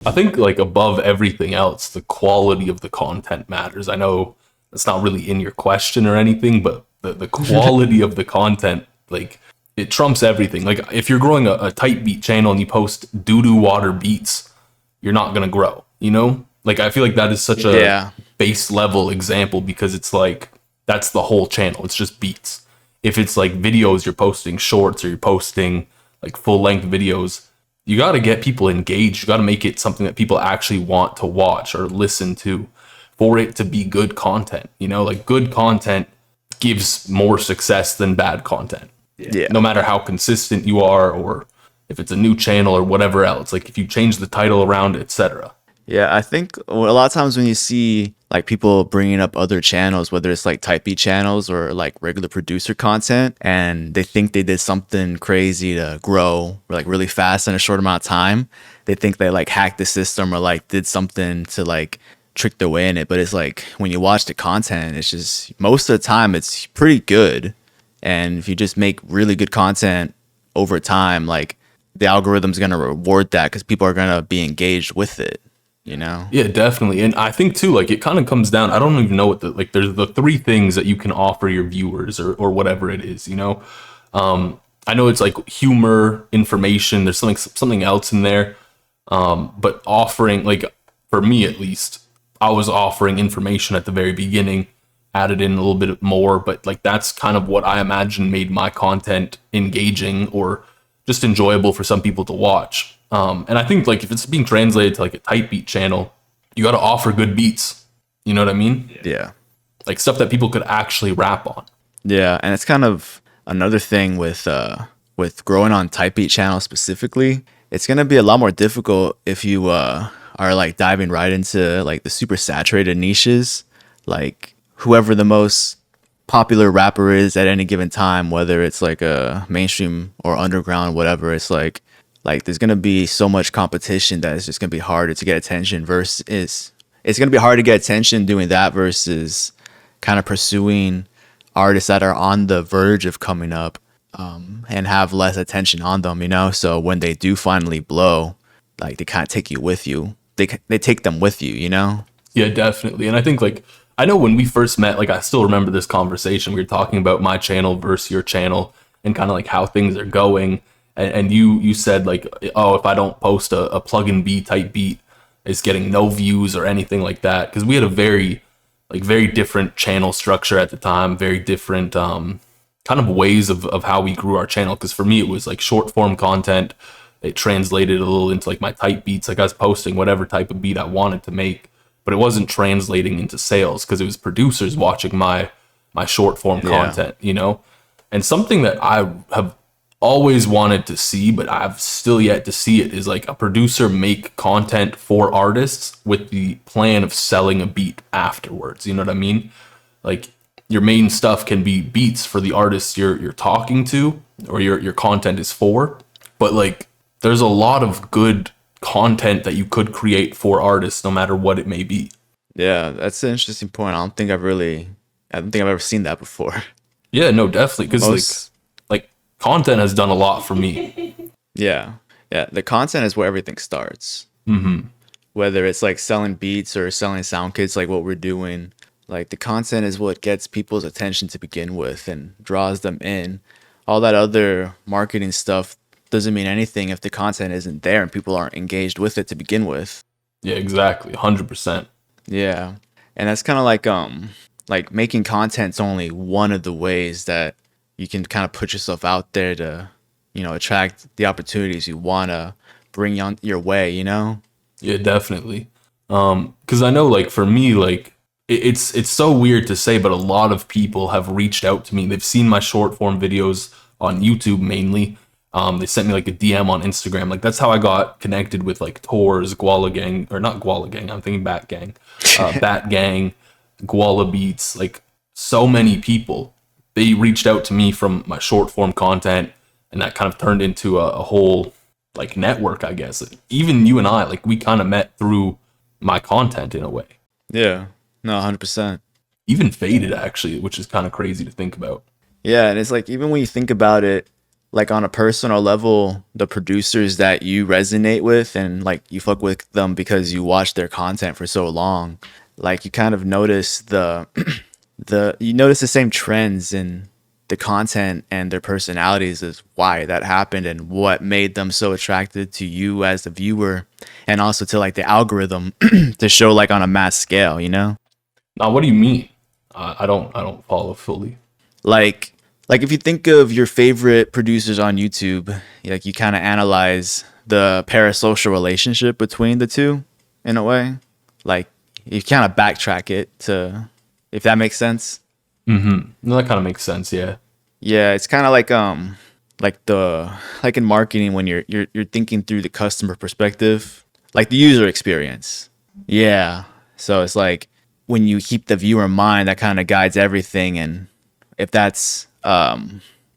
I think like above everything else, the quality of the content matters. I know it's not really in your question or anything, but the quality of the content, like it trumps everything. Like if you're growing a tight beat channel and you post doo-doo water beats, you're not gonna grow, you know? Like I feel like that is such a Yeah. base level example because it's like that's the whole channel. It's just beats. If it's like videos you're posting shorts or you're posting like full length videos, you got to get people engaged. You got to make it something that people actually want to watch or listen to for it to be good content. You know, like good content gives more success than bad content. Yeah. No matter how consistent you are or if it's a new channel or whatever else, like if you change the title around, etc. Yeah, I think a lot of times when you see like people bringing up other channels, whether it's like type B channels or like regular producer content, and they think they did something crazy to grow like really fast in a short amount of time, they think they like hacked the system or like did something to like trick their way in it. But it's like when you watch the content, it's just most of the time it's pretty good. And if you just make really good content over time, like the algorithm's gonna reward that because people are gonna be engaged with it, you know? Yeah, definitely. And I think too, like it kind of comes down, I don't even know what the like there's the three things that you can offer your viewers or whatever it is, you know? I know it's like humor, information, there's something else in there. But offering like for me at least, I was offering information at the very beginning, added in a little bit more, but like that's kind of what I imagine made my content engaging or just enjoyable for some people to watch. And I think like if it's being translated to like a tight beat channel, you got to offer good beats. You know what I mean? Yeah. Like stuff that people could actually rap on. Yeah, and it's kind of another thing with growing on type beat channels specifically. It's gonna be a lot more difficult if you are like diving right into like the super saturated niches, like whoever the most popular rapper is at any given time, whether it's like a mainstream or underground, whatever. It's like there's gonna be so much competition that it's just gonna be harder to get attention versus it's gonna be hard to get attention doing that versus kind of pursuing artists that are on the verge of coming up and have less attention on them, you know? So when they do finally blow, like they kind of take you with you. They take them with you, you know? Yeah, definitely. And I think like I know when we first met, like I still remember this conversation. We were talking about my channel versus your channel and kind of like how things are going. And you said like, oh, if I don't post a plug and B type beat, it's getting no views or anything like that. Because we had a very different channel structure at the time, very different kind of ways of how we grew our channel. Because for me, it was like short form content. It translated a little into like my type beats. Like I was posting whatever type of beat I wanted to make, but it wasn't translating into sales because it was producers watching my short form Yeah. content, you know? And something that I have always wanted to see, but I've still yet to see it, is like a producer make content for artists with the plan of selling a beat afterwards. You know what I mean? Like your main stuff can be beats for the artists you're talking to or your content is for, but like there's a lot of good content that you could create for artists no matter what it may be. Yeah, that's an interesting point. I don't think I've ever seen that before. Yeah, no, definitely, because Most, like content has done a lot for me. yeah, yeah. The content is where everything starts. Whether it's like selling beats or selling sound kits, like what we're doing, like the content is what gets people's attention to begin with and draws them in. All that other marketing stuff doesn't mean anything if the content isn't there and people aren't engaged with it to begin with. Yeah, exactly, 100%. Yeah. And that's kind of like making content's only one of the ways that you can kind of put yourself out there to, you know, attract the opportunities you want to bring on your way, you know? Yeah, definitely. Because I know, like for me, like it's so weird to say, but a lot of people have reached out to me. They've seen my short form videos on YouTube mainly. They sent me like a DM on Instagram. Like that's how I got connected with like Tours, Guala Gang, or not Guala Gang. I'm thinking Bat Gang, Bat Gang, Guala Beats. Like so many people, they reached out to me from my short form content, and that kind of turned into a whole like network, I guess. Even you and I, like we kind of met through my content in a way. Yeah. No, 100%. Even Faded actually, which is kind of crazy to think about. Yeah, and it's like even when you think about it, like on a personal level, the producers that you resonate with and like you fuck with them because you watch their content for so long, like you kind of notice the you notice the same trends in the content and their personalities as why that happened and what made them so attracted to you as the viewer and also to like the algorithm to show like on a mass scale, you know? Now, what do you mean? I don't follow fully. like like if you think of your favorite producers on YouTube, like you kind of analyze the parasocial relationship between the two in a way. Like you kind of backtrack it to, if that makes sense. No, that kind of makes sense. Yeah. Yeah, it's kind of like the like in marketing when you're thinking through the customer perspective, like the user experience. Yeah. So it's like when you keep the viewer in mind, that kind of guides everything. And if that's,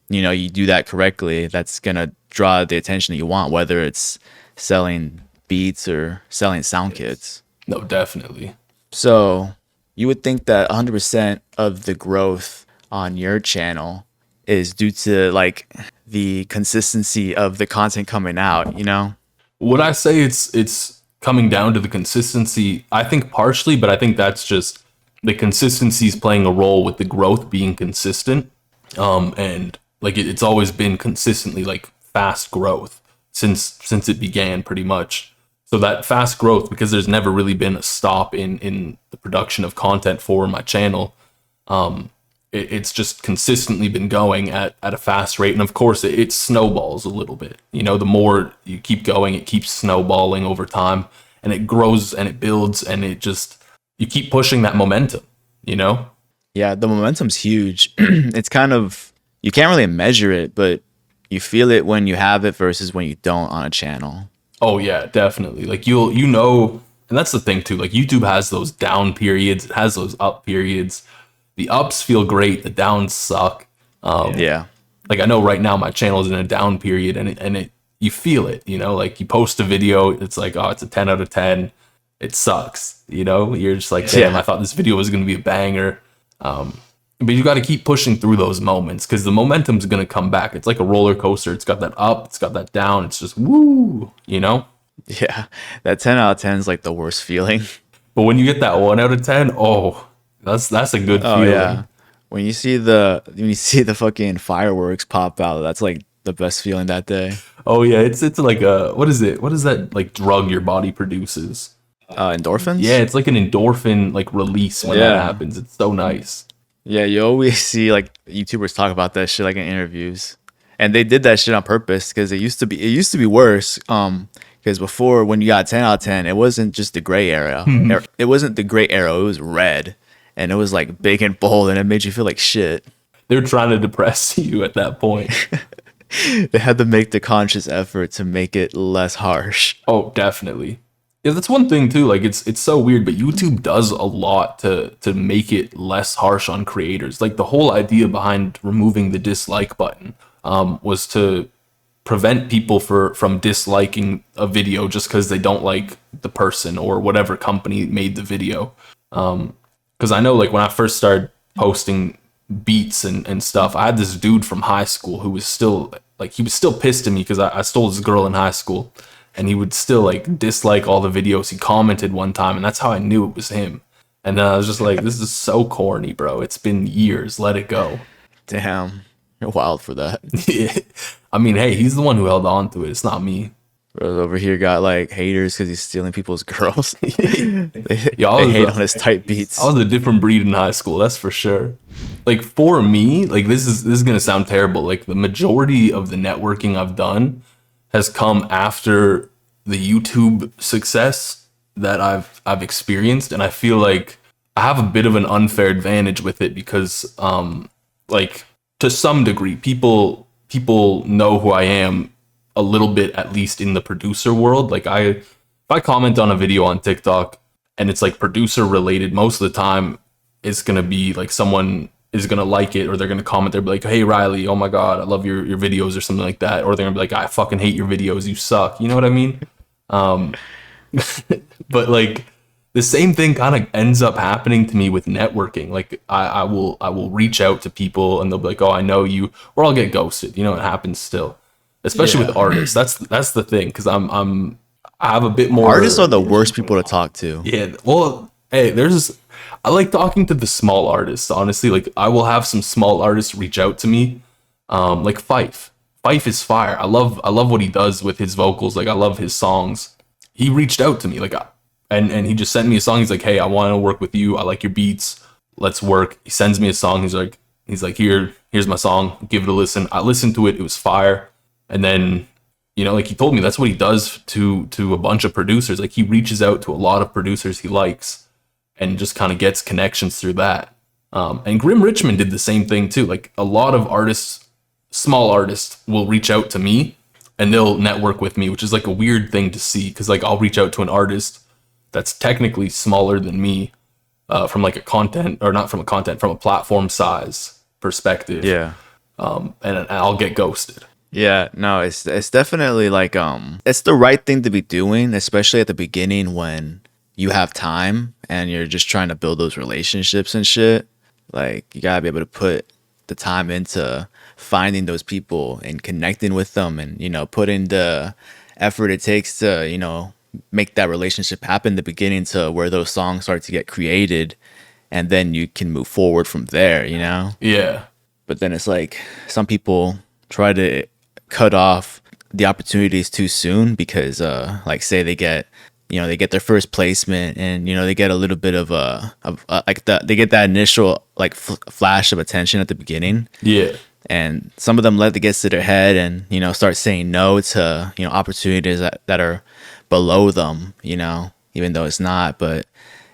you do that correctly, that's going to draw the attention that you want, whether it's selling beats or selling sound kits. No, definitely. So you would think that 100% of the growth on your channel is due to like the consistency of the content coming out, you know? Would I say it's coming down to the consistency? I think partially, but I think that's just the consistency is playing a role with the growth being consistent. And like it's always been consistently like fast growth since it began pretty much. So that fast growth, because there's never really been a stop in the production of content for my channel. It's just consistently been going at a fast rate. And of course it snowballs a little bit. You know, the more you keep going, it keeps snowballing over time and it grows and it builds and it just, you keep pushing that momentum, you know? Yeah, the momentum's huge. It's kind of, you can't really measure it, but you feel it when you have it versus when you don't on a channel. Oh yeah, definitely. Like you know, and that's the thing too. Like YouTube has those down periods, it has those up periods. The ups feel great, the downs suck. Yeah. Like I know right now my channel is in a down period, and it you feel it. You know, like you post a video, it's like, oh, it's a 10 out of 10. It sucks. You know, you're just like, damn, Yeah. I thought this video was gonna be a banger. But you got to keep pushing through those moments because the momentum's gonna come back. It's like a roller coaster. It's got that up, it's got that down. It's just woo. You know. Yeah. That 10 out of 10 is like the worst feeling. But when you get that 1 out of 10, oh, that's a good Oh feeling. yeah. When you see the fucking fireworks pop out, that's like the best feeling that day. Oh yeah, it's like a, what is it? What is that like drug your body produces? Endorphins? Yeah, it's like an endorphin like release when that happens. It's so nice. Yeah, you always see like YouTubers talk about that shit like in interviews. And they did that shit on purpose because it used to be worse. Because before when you got 10 out of 10, it wasn't just the gray area. It wasn't the gray arrow, it was red. And it was like big and bold and it made you feel like shit. They're trying to depress you at that point. They had to make the conscious effort to make it less harsh. Oh, definitely. Yeah, that's one thing too. Like it's so weird, but YouTube does a lot to make it less harsh on creators. Like the whole idea behind removing the dislike button was to prevent people from disliking a video just because they don't like the person or whatever company made the video. Because I know like when I first started posting beats and stuff, I had this dude from high school who was still like, he was still pissed at me because I stole this girl in high school, and he would still like dislike all the videos. He commented one time, and that's how I knew it was him. And then I was just like, this is so corny, bro. It's been years. Let it go. Damn. You're wild for that. I mean, hey, he's the one who held on to it. It's not me. Bro over here got like haters because he's stealing people's girls. they Y'all hate on his type beats. I was a different breed in high school, that's for sure. Like for me, like this is gonna sound terrible. Like the majority of the networking I've done has come after the YouTube success that I've experienced, and I feel like I have a bit of an unfair advantage with it because like to some degree people know who I am a little bit, at least in the producer world. Like if I comment on a video on TikTok and it's like producer related, most of the time it's gonna be like someone is gonna like it, or they're gonna comment, they'll be like, hey Riley, oh my god, I love your videos, or something like that. Or they're gonna be like, I fucking hate your videos, you suck. You know what I mean? But like the same thing kind of ends up happening to me with networking. Like I will reach out to people and they'll be like, oh, I know you, or I'll get ghosted. You know, it happens still, especially with Yeah. artists. That's the thing, because I have a bit Artists are more. the worst people to talk to. Yeah, well, hey, I like talking to the small artists, honestly. Like, I will have some small artists reach out to me, like Fife. Fife is fire. I love what he does with his vocals. Like, I love his songs. He reached out to me, like, and he just sent me a song. He's like, hey, I want to work with you. I like your beats. Let's work. He sends me a song. He's like, here's my song. Give it a listen. I listened to it. It was fire. And then, like he told me, that's what he does to a bunch of producers. Like, he reaches out to a lot of producers he likes and just kind of gets connections through that. And Grim Richmond did the same thing too. Like, a lot of artists, small artists, will reach out to me and they'll network with me, which is like a weird thing to see, because like I'll reach out to an artist that's technically smaller than me, from like a content, or not from a content, from a platform size perspective. Yeah. And I'll get ghosted. Yeah, no, it's definitely like it's the right thing to be doing, especially at the beginning when you have time and you're just trying to build those relationships and shit. Like, you gotta be able to put the time into finding those people and connecting with them, and putting the effort it takes to make that relationship happen in the beginning, to where those songs start to get created, and then you can move forward from there. Yeah. But then it's like some people try to cut off the opportunities too soon, because like, say they get their first placement, and they get a little bit of they get that initial like flash of attention at the beginning, Yeah. and some of them let it get to their head, and start saying no to opportunities that are below them, even though it's not. But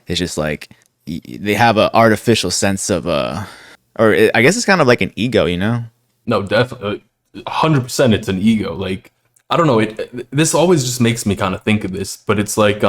it's just like they have an artificial sense of I guess it's kind of like an ego. No, definitely. 100% it's an ego. Like, I don't know, this always just makes me kind of think of this, but it's like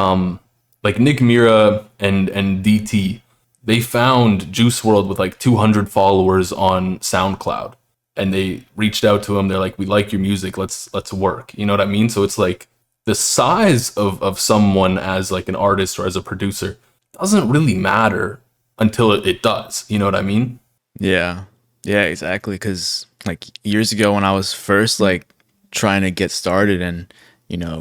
Nick Mira and DT, they found Juice World with like 200 followers on SoundCloud, and they reached out to him. They're like, we like your music, let's work. You know what I mean? So it's like, the size of someone as like an artist or as a producer doesn't really matter until it does. You know what I mean? Yeah. Yeah, exactly. Because like years ago, when I was first like trying to get started and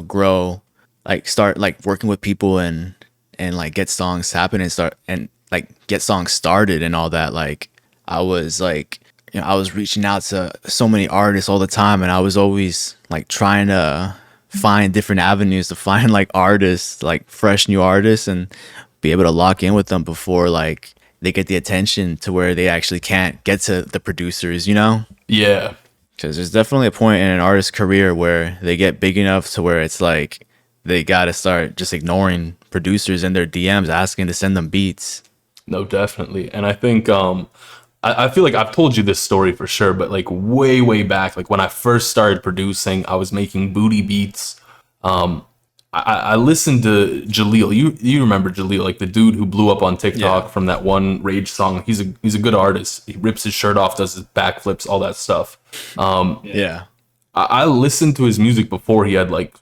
grow, like start like working with people and like get songs happen and start and like get songs started and all that, like I was like, I was reaching out to so many artists all the time, and I was always like trying to find different avenues to find like artists, like fresh new artists, and be able to lock in with them before like they get the attention to where they actually can't get to the producers. Yeah. Because there's definitely a point in an artist's career where they get big enough to where it's like they got to start just ignoring producers in their DMs asking to send them beats. No, definitely. And I think I feel like I've told you this story for sure, but like way back, like when I first started producing, I was making booty beats. I listened to Jaleel. You remember Jaleel, like the dude who blew up on TikTok from that one Rage song. He's a good artist. He rips his shirt off, does his backflips, all that stuff. Yeah. I listened to his music before he had like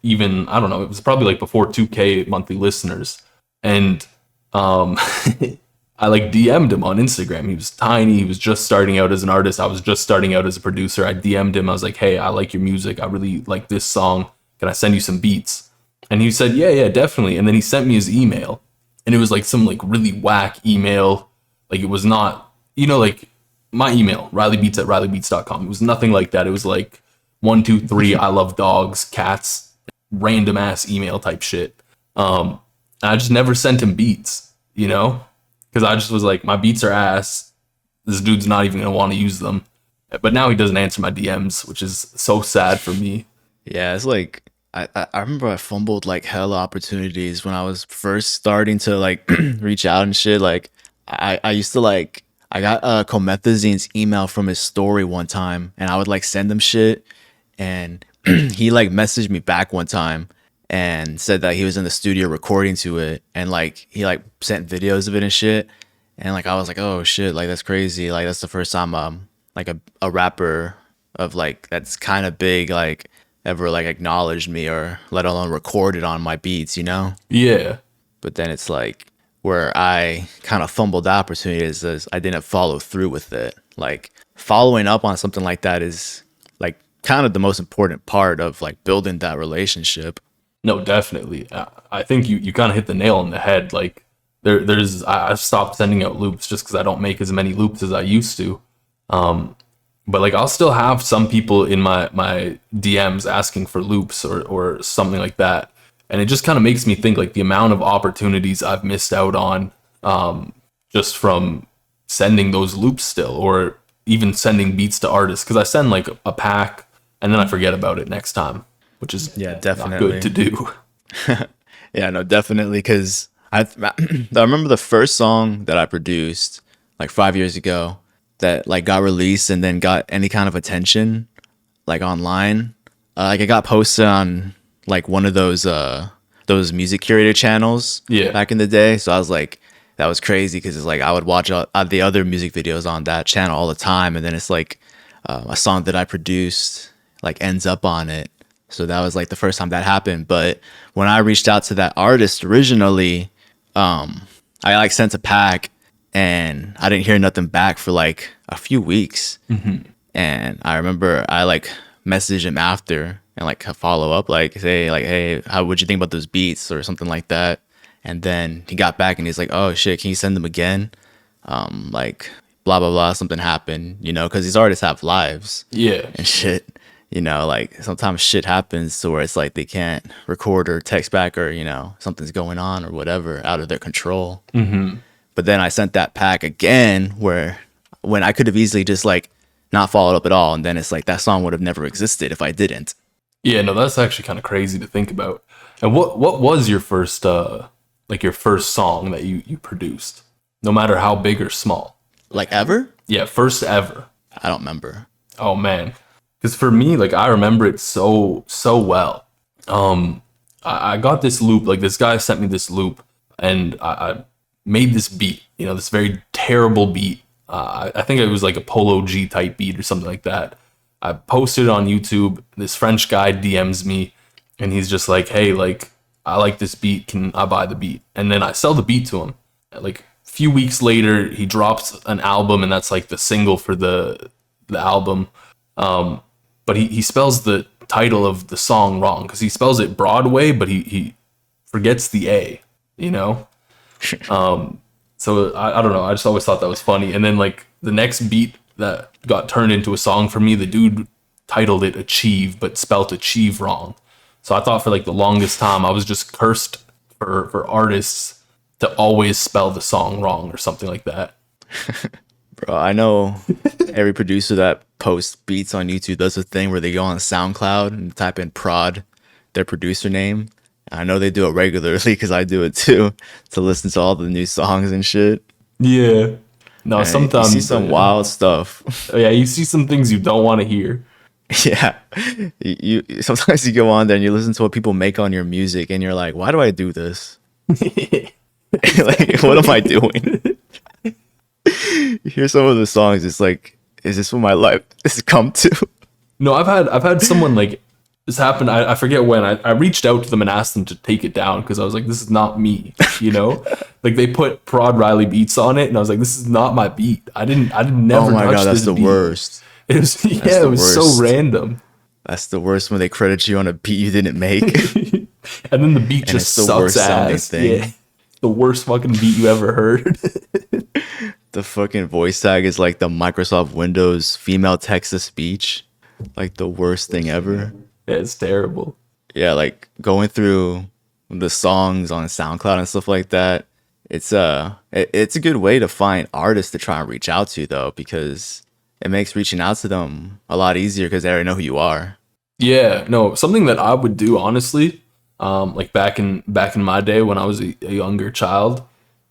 even, I don't know, it was probably like before 2K monthly listeners. And I like DM'd him on Instagram. He was tiny. He was just starting out as an artist. I was just starting out as a producer. I DM'd him. I was like, hey, I like your music. I really like this song. Can I send you some beats? And he said, yeah, definitely. And then he sent me his email. And it was like some like really whack email. Like, it was not, like my email, rileybeats@rileybeats.com. It was nothing like that. It was like 1, 2, 3, I love dogs, cats, random ass email type shit. And I just never sent him beats, because I just was like, my beats are ass. This dude's not even going to want to use them. But now he doesn't answer my DMs, which is so sad for me. Yeah, it's like I remember I fumbled like hella opportunities when I was first starting to like reach out and shit. Like I used to like, I got Comethazine's email from his story one time, and I would like send him shit, and he like messaged me back one time and said that he was in the studio recording to it, and like he like sent videos of it and shit, and like I was like, oh shit, like that's crazy, like that's the first time like a rapper of like that's kind of big like ever like acknowledged me, or let alone recorded on my beats. Yeah. but then it's like where I kind of fumbled the opportunity is I didn't follow through with it. Like following up on something like that is like kind of the most important part of like building that relationship. No, definitely. I think you kind of hit the nail on the head. Like I've stopped sending out loops just because I don't make as many loops as I used to. But like I'll still have some people in my DMs asking for loops or something like that, and it just kind of makes me think like the amount of opportunities I've missed out on, just from sending those loops still, or even sending beats to artists, because I send like a pack and then I forget about it next time, which is Yeah, not definitely. good to do. Yeah, no, definitely. Because I remember the first song that I produced like 5 years ago that like got released and then got any kind of attention like online. Like it got posted on like one of those music curator channels Yeah. back in the day. So I was like, that was crazy because it's like I would watch the other music videos on that channel all the time, and then it's like a song that I produced like ends up on it. So that was like the first time that happened. But when I reached out to that artist originally, I like sent a pack and I didn't hear nothing back for like a few weeks. And I remember I like messaged him after and like follow up, like say like, hey, how would you think about those beats or something like that? And then he got back and he's like, oh shit, can you send them again? Like blah blah blah, something happened, you know, because these artists have lives Yeah. and shit. You know, like sometimes shit happens to where it's like they can't record or text back, or you know something's going on or whatever out of their control. But then I sent that pack again where when I could have easily just like not followed up at all, and then it's like that song would have never existed if I didn't. Yeah, no, that's actually kind of crazy to think about. And what was your first like your first song that you produced? No matter how big or small. Like ever? Yeah, first ever. I don't remember. Oh man. Because for me, like I remember it so well. I got this loop, like this guy sent me this loop, and I made this beat, you know, this very terrible beat. I think it was like a Polo G type beat or something like that. I posted it on YouTube. This French guy DMs me, and he's just like, "Hey, like I like this beat. Can I buy the beat?" And then I sell the beat to him. Like a few weeks later, he drops an album, and that's like the single for the album. But he spells the title of the song wrong because he spells it Broadway, but he forgets the A, you know? So I don't know. I just always thought that was funny. And then like the next beat that got turned into a song for me, the dude titled it Achieve, but spelt achieve wrong. So I thought for like the longest time I was just cursed for artists to always spell the song wrong or something like that. Bro, I know every producer that posts beats on YouTube does a thing where they go on SoundCloud and type in prod, their producer name. I know they do it regularly because I do it too, to listen to all the new songs and shit. Yeah. No, And sometimes you see some wild stuff. yeah, you see some things you don't want to hear. Yeah, you sometimes you go on there and you listen to what people make on your music, and you're like, why do I do this? Like, what am I doing? You hear some of the songs, it's like, is this what my life has come to? No, I've had someone like this happen. I forget when I reached out to them and asked them to take it down because I was like, this is not me, you know? Like they put Prod Riley beats on it, and I was like, this is not my beat. I didn't never. Oh my touch god, that's this the beat. worst. It was the it was worst. so random. That's the worst when they credit you on a beat you didn't make. And then the beat And just it's the sucks worst sounding ass. thing. Yeah. The worst fucking beat you ever heard. The fucking voice tag is like the Microsoft Windows female text to speech. Like the worst thing ever. Yeah, it's terrible. Yeah, like going through the songs on SoundCloud and stuff like that. It's a good way to find artists to try and reach out to though, because it makes reaching out to them a lot easier because they already know who you are. Yeah, no, something that I would do honestly, like back in my day when I was a younger child,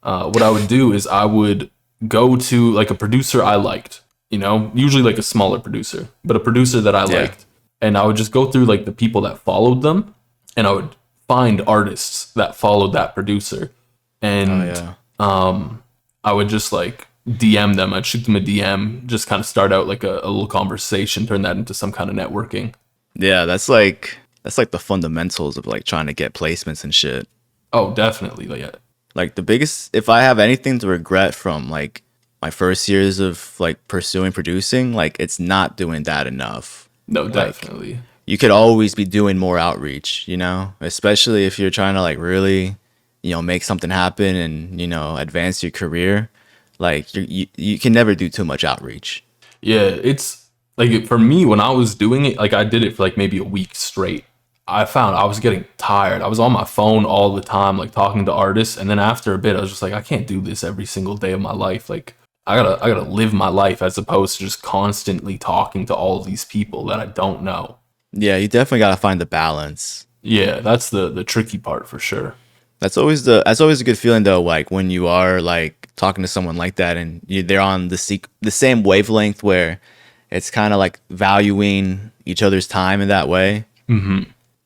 what I would do is I would go to like a producer I liked, you know, usually like a smaller producer, but a producer that I liked, and I would just go through like the people that followed them, and I would find artists that followed that producer, and I would just like DM them. I'd shoot them a DM, just kind of start out like a little conversation, turn that into some kind of networking. Yeah, that's like the fundamentals of like trying to get placements and shit. Oh, definitely. Like, yeah. Like the biggest, if I have anything to regret from like my first years of like pursuing producing, like it's not doing that enough. No, Like definitely. you could always be doing more outreach, you know, especially if you're trying to like really, you know, make something happen and, you know, advance your career. Like you can never do too much outreach. Yeah, it's like for me when I was doing it, like I did it for like maybe a week straight. I found I was getting tired. I was on my phone all the time, like talking to artists, and then after a bit, I was just like, I can't do this every single day of my life. Like I gotta live my life as opposed to just constantly talking to all of these people that I don't know. Yeah, you definitely got to find the balance. Yeah, that's the tricky part for sure. That's always a good feeling though, like when you are like talking to someone like that and they're on the same wavelength where it's kind of like valuing each other's time in that way,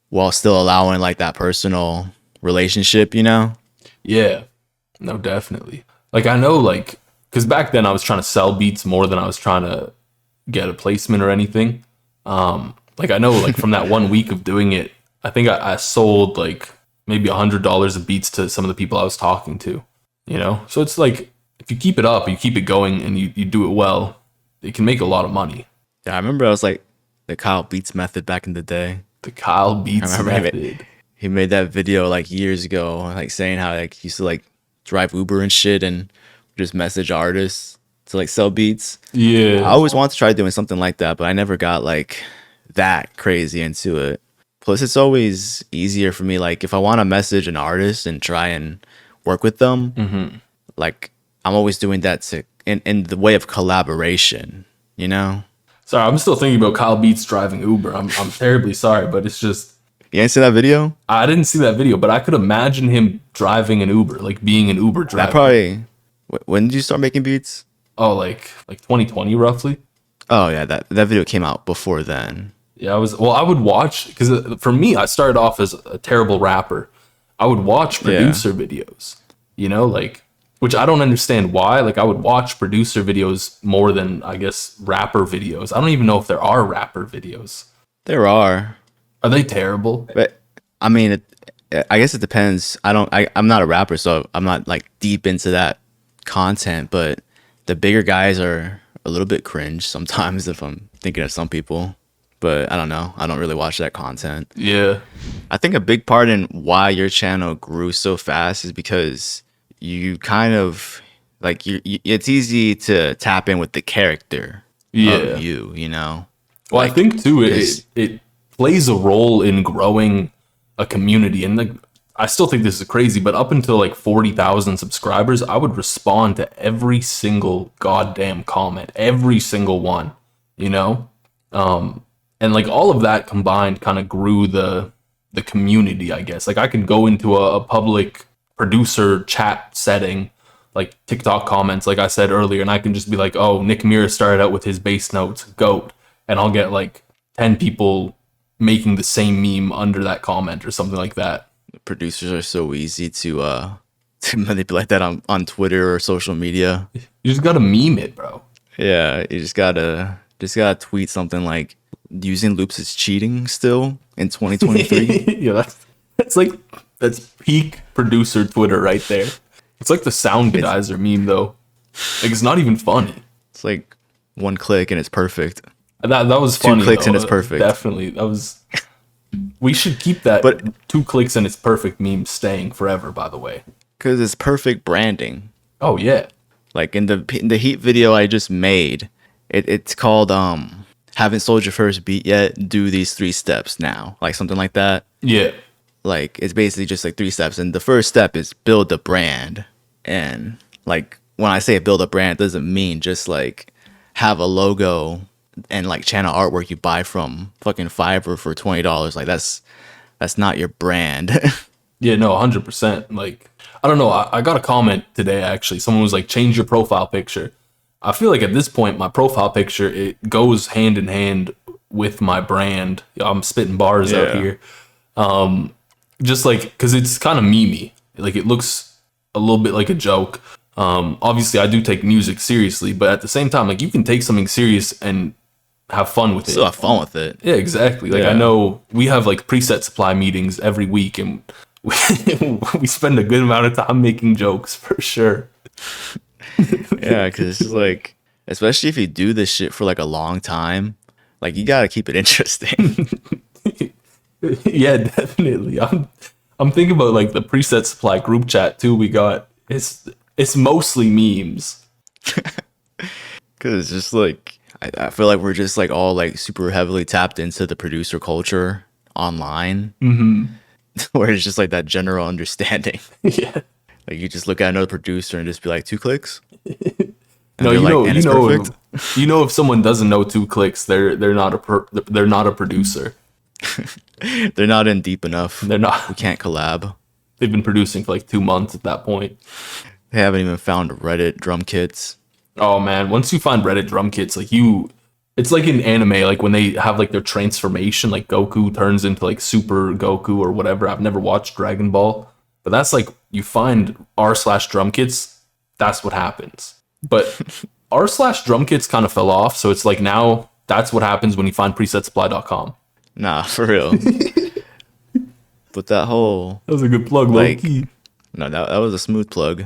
while still allowing like that personal relationship, you know? Yeah, no, definitely. Like I know, like because back then I was trying to sell beats more than I was trying to get a placement or anything. Like I know, like from that 1 week of doing it, I think I sold like maybe $100 of beats to some of the people I was talking to. You know, so it's like if you keep it up, you keep it going, and you do it well, it can make a lot of money. Yeah, I remember I was like the Kyle Beats method back in the day. The Kyle I Beats remember method. he made that video like years ago, like saying how like he used to like drive Uber and shit and just message artists to like sell beats. I Yeah, always wanted to try doing something like that, but I never got like that crazy into it. Plus, it's always easier for me. Like, if I want to message an artist and try and work with them, like I'm always doing that in the way of collaboration. You know, sorry, I'm still thinking about Kyle Beats driving Uber. I'm terribly sorry, but it's just you ain't seen that video? I didn't see that video, but I could imagine him driving an Uber, like being an Uber That driver. probably. When did you start making beats? Oh, like 2020 roughly. Oh yeah, that video came out before then. Yeah, I would watch because for me, I started off as a terrible rapper. I would watch producer videos, you know, like which I don't understand why. Like I would watch producer videos more than I guess rapper videos. I don't even know if there are rapper videos. There are, Are they terrible? but I mean, I guess it depends. I'm not a rapper, so I'm not like deep into that content. But the bigger guys are a little bit cringe sometimes if I'm thinking of some people. But I don't know. I don't really watch that content. Yeah, I think a big part in why your channel grew so fast is because you kind of like it's easy to tap in with the character yeah. of you know. Well, I Like, think too it's- it plays a role in growing a community, and like I still think this is crazy, but up until like 40,000 subscribers, I would respond to every single goddamn comment, every single one, you know, and like all of that combined kind of grew the community, I guess. Like I could go into a public producer chat setting, like TikTok comments, like I said earlier, and I can just be like, oh, Nick Mira started out with his bass notes, GOAT, and I'll get like 10 people making the same meme under that comment or something like that. producers are so easy to to manipulate that on Twitter or social media. You just gotta meme it, bro. Yeah, you just gotta tweet something like using loops is cheating still in 2023. Yeah, that's peak producer Twitter right there. It's like the sound geyser meme though. Like it's not even funny. It's like one click and it's perfect. That was funny. clicks and though. it's perfect. Definitely, that was. We should keep that. But- 2 clicks and it's perfect meme staying forever. By the way. Because it's perfect branding. Oh yeah. Like in the Heat video I just made, it's called haven't sold your first beat yet, do these 3 steps now. Like something like that. Yeah. Like it's basically just like 3 steps, and the first step is build the brand. And like when I say build a brand, it doesn't mean just like have a logo and like channel artwork you buy from fucking Fiverr for $20. Like that's not your brand. Yeah, no, 100%. Like, I don't know. I got a comment today, actually. Someone was like, change your profile picture. I feel like at this point, my profile picture, it goes hand in hand with my brand. I'm spitting bars out Yeah. here. Just like, because it's kind of memey. Like, it looks a little bit like a joke. Obviously, I do take music seriously, but at the same time, like, you can take something serious and have fun with it. Still have fun with it. Yeah, exactly. Like Yeah. I know we have like preset supply meetings every week, and we spend a good amount of time making jokes for sure. Yeah, because it's like, especially if you do this shit for like a long time, like you gotta keep it interesting. Yeah, definitely. I'm thinking about like the preset supply group chat too. We got it's mostly memes. Because it's just like, I feel like we're just like all like super heavily tapped into the producer culture online, where it's just like that general understanding. Yeah. Like you just look at another producer and just be like, 2 clicks, and No, they're like, and it's perfect. if someone doesn't know 2 clicks, they're not a producer. They're not in deep enough. They're not. We can't collab. They've been producing for like 2 months at that point. They haven't even found Reddit drum kits. Oh man, once you find Reddit drum kits, like it's like in anime, like when they have like their transformation, like Goku turns into like Super Goku or whatever. I've never watched Dragon Ball, but that's like you find r/drum kits. That's what happens. But r/drum kits kind of fell off, so it's like now that's what happens when you find PresetSupply.com. Nah, for real. But that whole, That was a good plug, like, low-key. no, that was a smooth plug.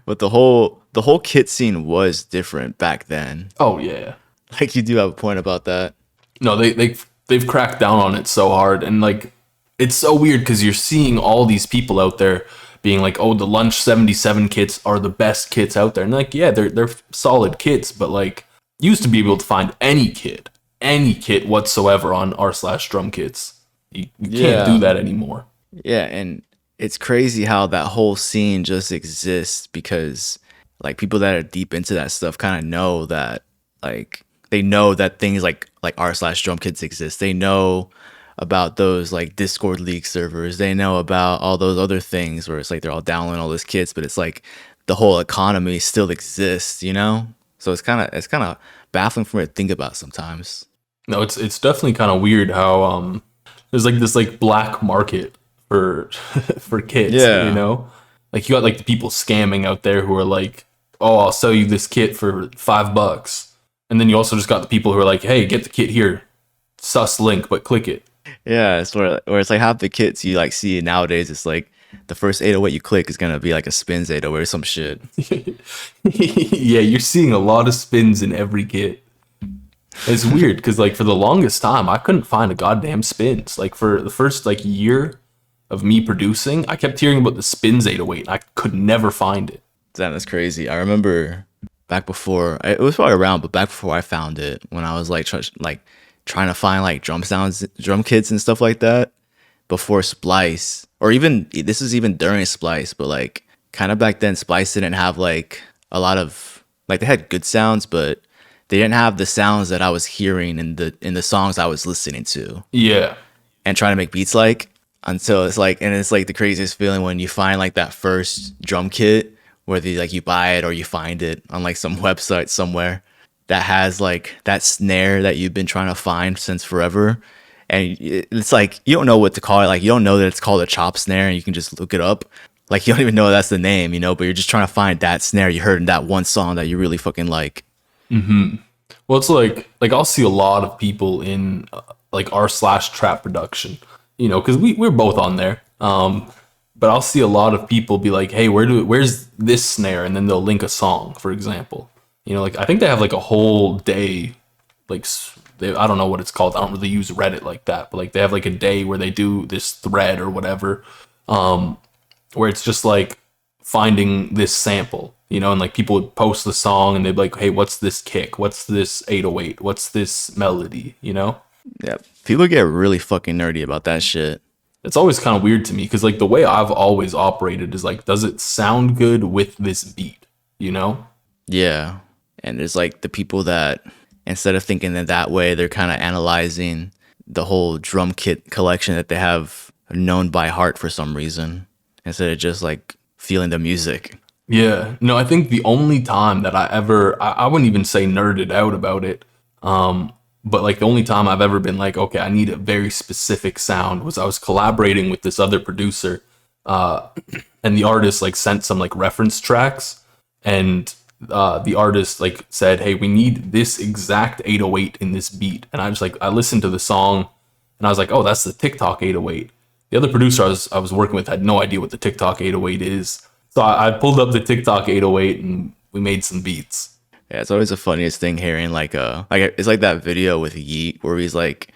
But the whole kit scene was different back then. Oh yeah. Like you do have a point about that. No, they've cracked down on it so hard, and like it's so weird because you're seeing all these people out there being like, "Oh, the Lunch 77 kits are the best kits out there," and like, yeah, they're solid kits, but like, you used to be able to find any kit whatsoever on r/drum kits. You can't do that anymore. Yeah, and it's crazy how that whole scene just exists because like people that are deep into that stuff kind of know that, like they know that things like r/drum kits exist. They know about those like Discord league servers. They know about all those other things where it's like they're all downloading all those kits, but it's like the whole economy still exists, you know? So it's kind of baffling for me to think about sometimes. No, it's definitely kind of weird how there's like this like black market for for kits, Yeah. you know? Like you got like the people scamming out there who are like, "Oh, I'll sell you this kit for $5." And then you also just got the people who are like, "Hey, get the kit here. Sus link, but click it." Yeah, it's where it's like half the kits you like see nowadays. It's like the first 808 you click is gonna be like a spins 808 or some shit. Yeah, you're seeing a lot of spins in every kit. It's weird because like for the longest time I couldn't find a goddamn spins. Like for the first like year of me producing, I kept hearing about the spins 808 and I could never find it. Damn, that's crazy. I remember back before it was probably around, but back before I found it, when I was like trying to find like drum sounds, drum kits and stuff like that before Splice, or even this is even during Splice, but like kind of back then Splice didn't have like a lot of like they had good sounds, but they didn't have the sounds that I was hearing in the songs I was listening to Yeah. and trying to make beats like, until it's like, and it's like the craziest feeling when you find like that first drum kit, whether like you buy it or you find it on like some website somewhere that has like that snare that you've been trying to find since forever. And it's like, you don't know what to call it. Like you don't know that it's called a chop snare and you can just look it up. Like you don't even know that's the name, you know, but you're just trying to find that snare you heard in that one song that you really fucking like. Well, it's like I'll see a lot of people in like r/trap production, you know, because we're both on there. But I'll see a lot of people be like, "Hey, where's this snare?" And then they'll link a song, for example. You know, like I think they have like a whole day, like I don't know what it's called. I don't really use Reddit like that, but like they have like a day where they do this thread or whatever, where it's just like finding this sample, you know, and like people would post the song and they'd be like, "Hey, what's this kick? What's this 808? What's this melody?" You know? Yeah, people get really fucking nerdy about that shit. It's always kind of weird to me because like the way I've always operated is like, does it sound good with this beat? You know? Yeah. And there's like the people that, instead of thinking that way, they're kind of analyzing the whole drum kit collection that they have known by heart for some reason, instead of just like feeling the music. Yeah. No, I think the only time that I wouldn't even say nerded out about it, but like the only time I've ever been like, okay, I need a very specific sound was I was collaborating with this other producer, and the artist like sent some like reference tracks, and the artist like said, "Hey, we need this exact 808 in this beat." And I listened to the song and I was like, "Oh, that's the TikTok 808." The other producer I was working with had no idea what the TikTok 808 is. So I pulled up the TikTok 808 and we made some beats. Yeah, it's always the funniest thing hearing like it's like that video with Yeet where he's like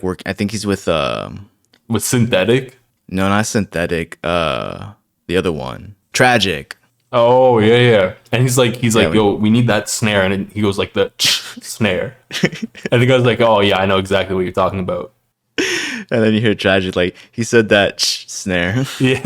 working. I think he's with With synthetic? no, not synthetic. The other one, Tragic. Oh yeah, yeah. And he's like, Yeah, yo, we need that snare, and then he goes like the snare. And the guy's like, oh yeah, I know exactly what you're talking about. and then you hear Tragic like he said that snare. Yeah.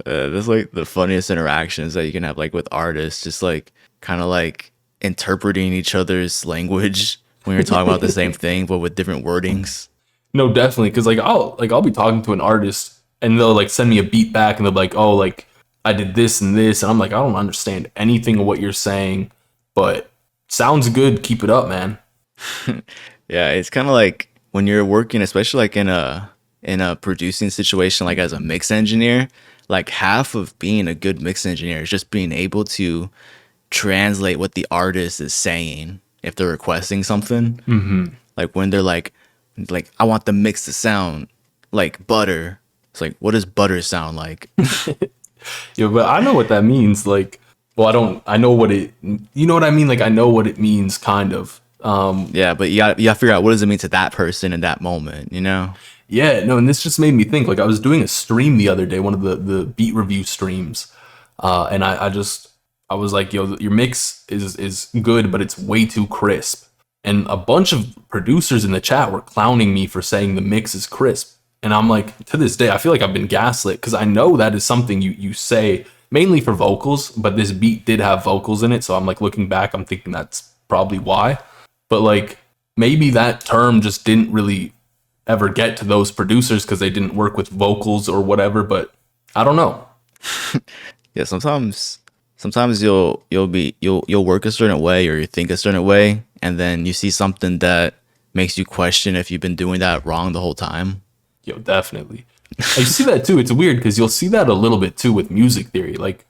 That's like the funniest interactions that you can have like with artists, just like kind of like interpreting each other's language when you're talking about the same thing but with different wordings. No, definitely, because I'll be talking to an artist and they'll like send me a beat back and they'll be like, oh, like I did this and this, and I'm like, I don't understand anything of what you're saying, but sounds good. Keep it up, man. Yeah, it's kind of like when you're working, especially like in a producing situation, like as a mix engineer, like half of being a good mix engineer is just being able to translate what the artist is saying if they're requesting something. Like when they're like I want the mix to sound like butter. It's like, what does butter sound like? Yeah, but I know what that means. Like, well, I know what it, you know what I mean? Like, I know what it means, kind of. Yeah, but you gotta figure out what does it mean to that person in that moment, you know? Yeah, no, and this just made me think. Like, I was doing a stream the other day, one of the beat review streams, and I was like, yo, your mix is good, but it's way too crisp. And a bunch of producers in the chat were clowning me for saying the mix is crisp. And I'm like, to this day, I feel like I've been gaslit because I know that is something you say mainly for vocals, but this beat did have vocals in it. So I'm like, looking back, I'm thinking that's probably why. But like, maybe that term just didn't really ever get to those producers because they didn't work with vocals or whatever. But I don't know. Yeah, sometimes you'll work a certain way or you think a certain way, and then you see something that makes you question if you've been doing that wrong the whole time. Yo, definitely. I see that too. It's weird because you'll see that a little bit too with music theory. Like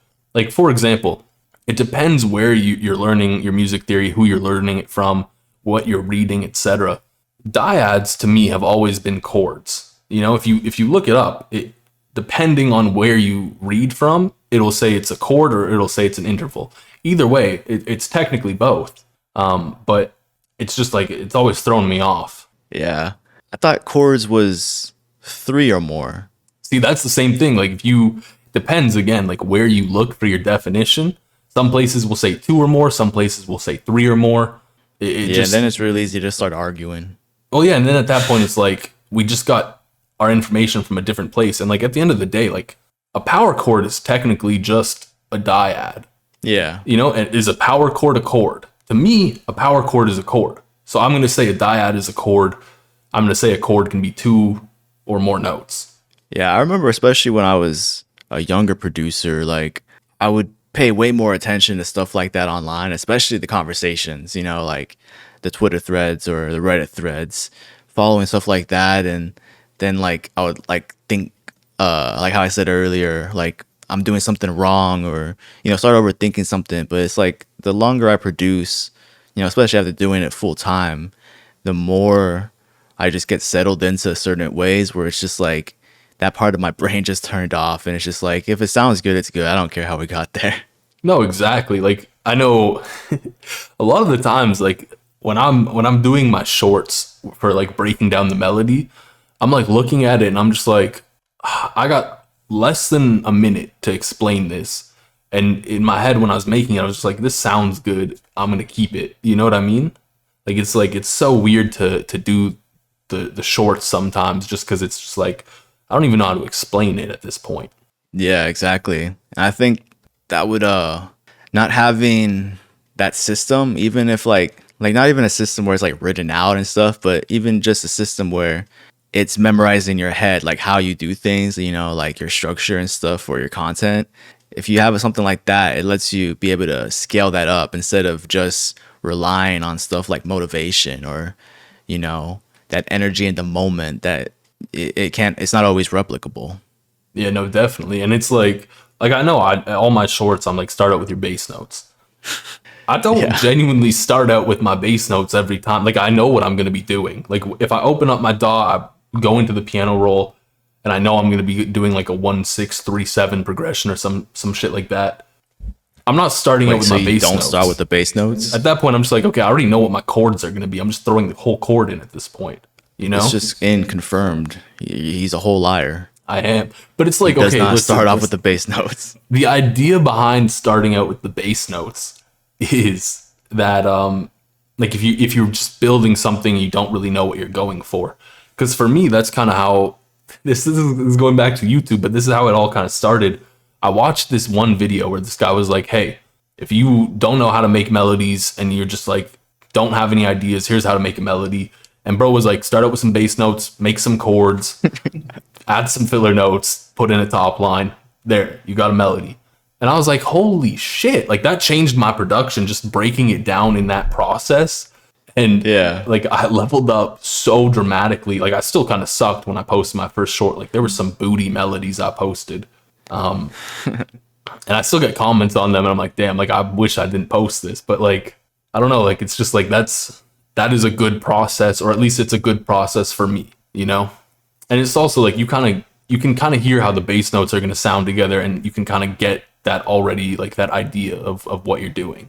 for example, it depends where you're learning your music theory, who you're learning it from, what you're reading, etc. Dyads to me have always been chords. You know, if you look it up, it depending on where you read from, it'll say it's a chord or it'll say it's an interval. Either way, it's technically both. But it's just like it's always thrown me off. Yeah, I thought chords was 3 or more. See, that's the same thing. Like if you depends again, like where you look for your definition. Some places will say 2 or more. Some places will say 3 or more. It Yeah, just, then it's really easy to start arguing. well, yeah, and then at that point, it's like we just got our information from a different place, and like at the end of the day, like a power chord is technically just a dyad. Yeah, You know, and is a power chord a chord? To me, a power chord is a chord. So I'm going to say a dyad is a chord. I'm going to say a chord can be 2 or more notes. yeah. I remember, especially when I was a younger producer, like I would pay way more attention to stuff like that online, especially the conversations. You know, like the Twitter threads or the Reddit threads, following stuff like that, and then like I would like think, like how I said earlier, like I'm doing something wrong or, you know, start overthinking something. But it's like the longer I produce, you know, especially after doing it full time, the more I just get settled into certain ways where it's just like that part of my brain just turned off. And it's just like, if it sounds good, it's good. I don't care how we got there. No, exactly. Like I know a lot of the times, like when I'm doing my shorts for like breaking down the melody, I'm like looking at it and I'm just like, I got less than a minute to explain this. And in my head, when I was making it, I was just like, this sounds good. I'm going to keep it. You know what I mean? Like, it's so weird to do the shorts sometimes just because it's just like, I don't even know how to explain it at this point. Yeah, exactly. And I think that would, not having that system, even if like not even a system where it's like written out and stuff, but even just a system where it's memorized in your head, like how you do things, you know, like your structure and stuff for your content. If you have something like that, it lets you be able to scale that up instead of just relying on stuff like motivation or, you know, that energy in the moment that it's not always replicable. Yeah, no, definitely. And it's like I know all my shorts, I'm like, start out with your bass notes. I don't Yeah. genuinely start out with my bass notes every time. Like I know what I'm going to be doing. Like if I open up my DAW, go into the piano roll and I know I'm going to be doing like a 1-6-3-7 progression or some shit like that. I'm not starting out with So my you bass don't notes. start with the bass notes. At that point, I'm just like, okay, I already know what my chords are going to be. I'm just throwing the whole chord in at this point. You know, It's just in confirmed. He's a whole liar. I am. But it's like, He does okay, not listen, start off with the bass notes. the idea behind starting out with the bass notes is that like if you're just building something, you don't really know what you're going for. Because for me, that's kind of how this is going back to YouTube, but this is how it all kind of started. I watched this one video where this guy was like, hey, if you don't know how to make melodies and you're just like don't have any ideas, here's how to make a melody. And bro was like, start out with some bass notes, make some chords, add some filler notes, put in a top line. There, you got a melody. And I was like, holy shit, like that changed my production, just breaking it down in that process. And Yeah. like I leveled up so dramatically. Like I still kind of sucked when I posted my first short. Like there were some booty melodies I posted. And I still get comments on them and I'm like, damn, like I wish I didn't post this. But like, I don't know, like it's just like that is a good process, or at least it's a good process for me, you know? And it's also like you can kind of hear how the bass notes are going to sound together, and you can kind of get that already, like that idea of what you're doing.